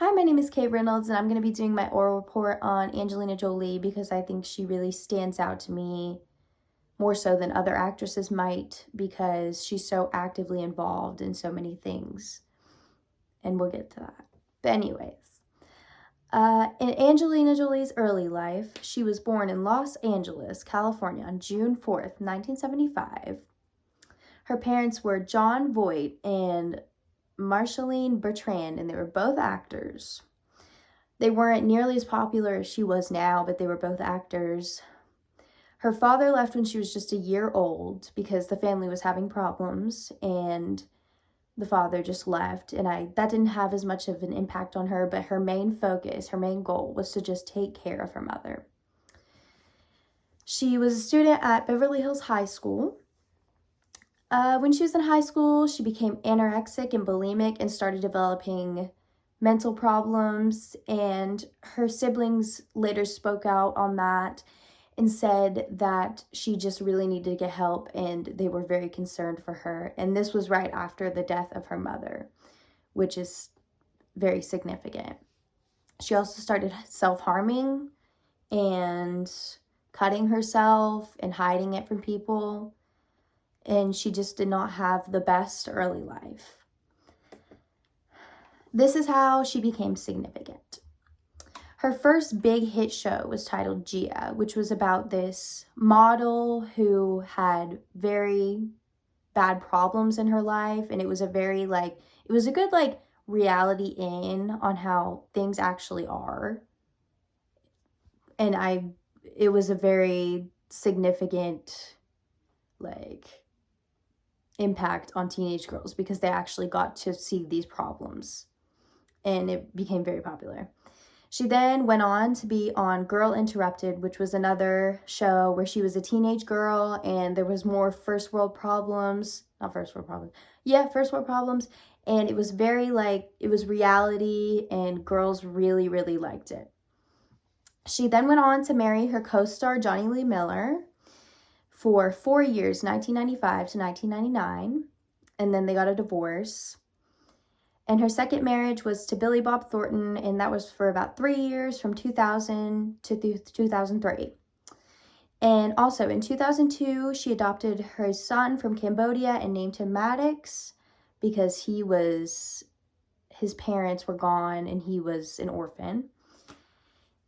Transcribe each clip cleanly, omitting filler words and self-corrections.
Hi, my name is Kate Reynolds, and I'm going to be doing my oral report on Angelina Jolie because I think she really stands out to me more so than other actresses might because she's so actively involved in so many things. And we'll get to that. But anyways, in Angelina Jolie's early life, she was born in Los Angeles, California on June 4th, 1975. Her parents were John Voight and Marceline Bertrand, and they were both actors. They weren't nearly as popular as she was now, but they were both actors. Her father left when she was just a year old because the family was having problems, and the father just left. And that didn't have as much of an impact on her, but her main focus, her main goal was to just take care of her mother. She was a student at Beverly Hills High School. When she was in high school, she became anorexic and bulimic and started developing mental problems, and her siblings later spoke out on that and said that she just really needed to get help, and they were very concerned for her. And this was right after the death of her mother, which is very significant. She also started self-harming and cutting herself and hiding it from people, and she just did not have the best early life. This is how she became significant. Her first big hit show was titled Gia, which was about this model who had very bad problems in her life, and it was a good reality in on how things actually are. And it was a very significant impact on teenage girls because they actually got to see these problems, and it became very popular. She then went on to be on Girl Interrupted, which was another show where she was a teenage girl and there was more first world problems. First world problems. And it was it was reality, and girls really, really liked it. She then went on to marry her co-star Johnny Lee Miller for 4 years, 1995 to 1999, and then they got a divorce. And her second marriage was to Billy Bob Thornton, and that was for about 3 years, from 2000 to 2003. And also in 2002, she adopted her son from Cambodia and named him Maddox because his parents were gone and he was an orphan.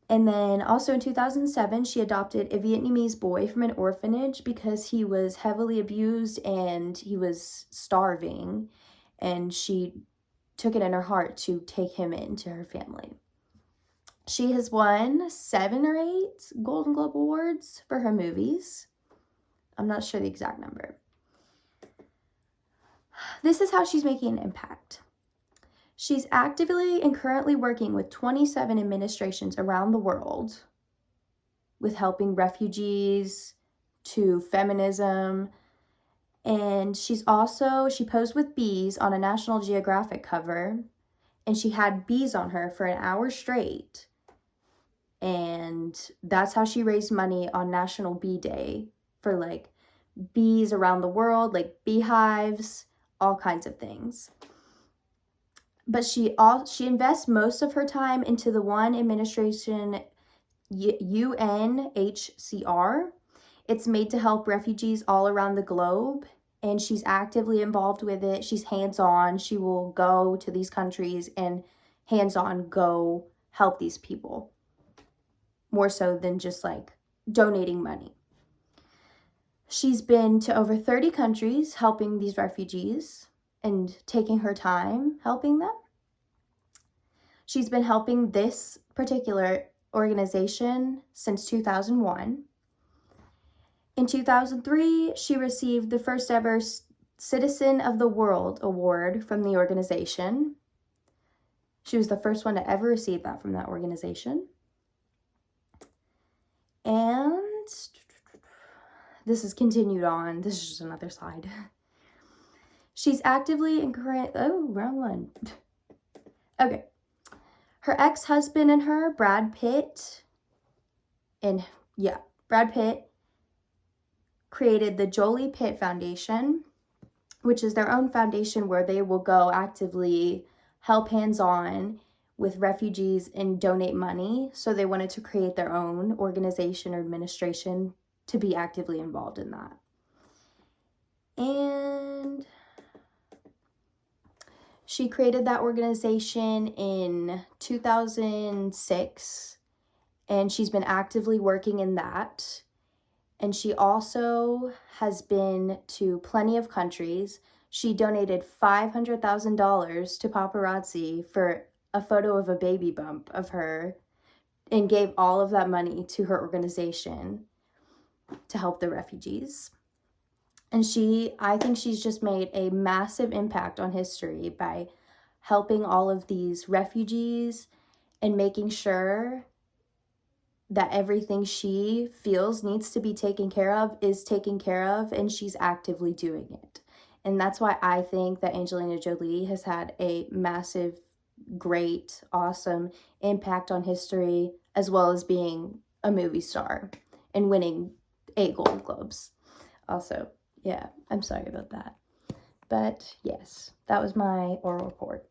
And then also in 2007, she adopted a Vietnamese boy from an orphanage because he was heavily abused and he was starving, and she took it in her heart to take him into her family. She has won 7 or 8 Golden Globe Awards for her movies. I'm not sure the exact number. This is how she's making an impact. She's actively and currently working with 27 administrations around the world with helping refugees to feminism. And she posed with bees on a National Geographic cover, and she had bees on her for an hour straight. And that's how she raised money on National Bee Day for bees around the world, beehives, all kinds of things. But she invests most of her time into the one administration, UNHCR. It's made to help refugees all around the globe, and she's actively involved with it. She's hands-on. She will go to these countries and hands-on go help these people, more so than just donating money. She's been to over 30 countries helping these refugees and taking her time helping them. She's been helping this particular organization since 2001. In 2003, she received the first ever Citizen of the World Award from the organization. She was the first one to ever receive that from that organization. And this is continued on. This is just another slide. She's actively wrong one. Okay. Her ex-husband and her, Brad Pitt, created the Jolie Pitt Foundation, which is their own foundation where they will go actively help hands-on with refugees and donate money. So they wanted to create their own organization or administration to be actively involved in that. And she created that organization in 2006, and she's been actively working in that. And she also has been to plenty of countries. She donated $500,000 to paparazzi for a photo of a baby bump of her and gave all of that money to her organization to help the refugees. And I think she's just made a massive impact on history by helping all of these refugees and making sure that everything she feels needs to be taken care of is taken care of, and she's actively doing it. And that's why I think that Angelina Jolie has had a massive, great, awesome impact on history, as well as being a movie star and winning 8 Golden Globes. Also, yeah, I'm sorry about that. But yes, that was my oral report.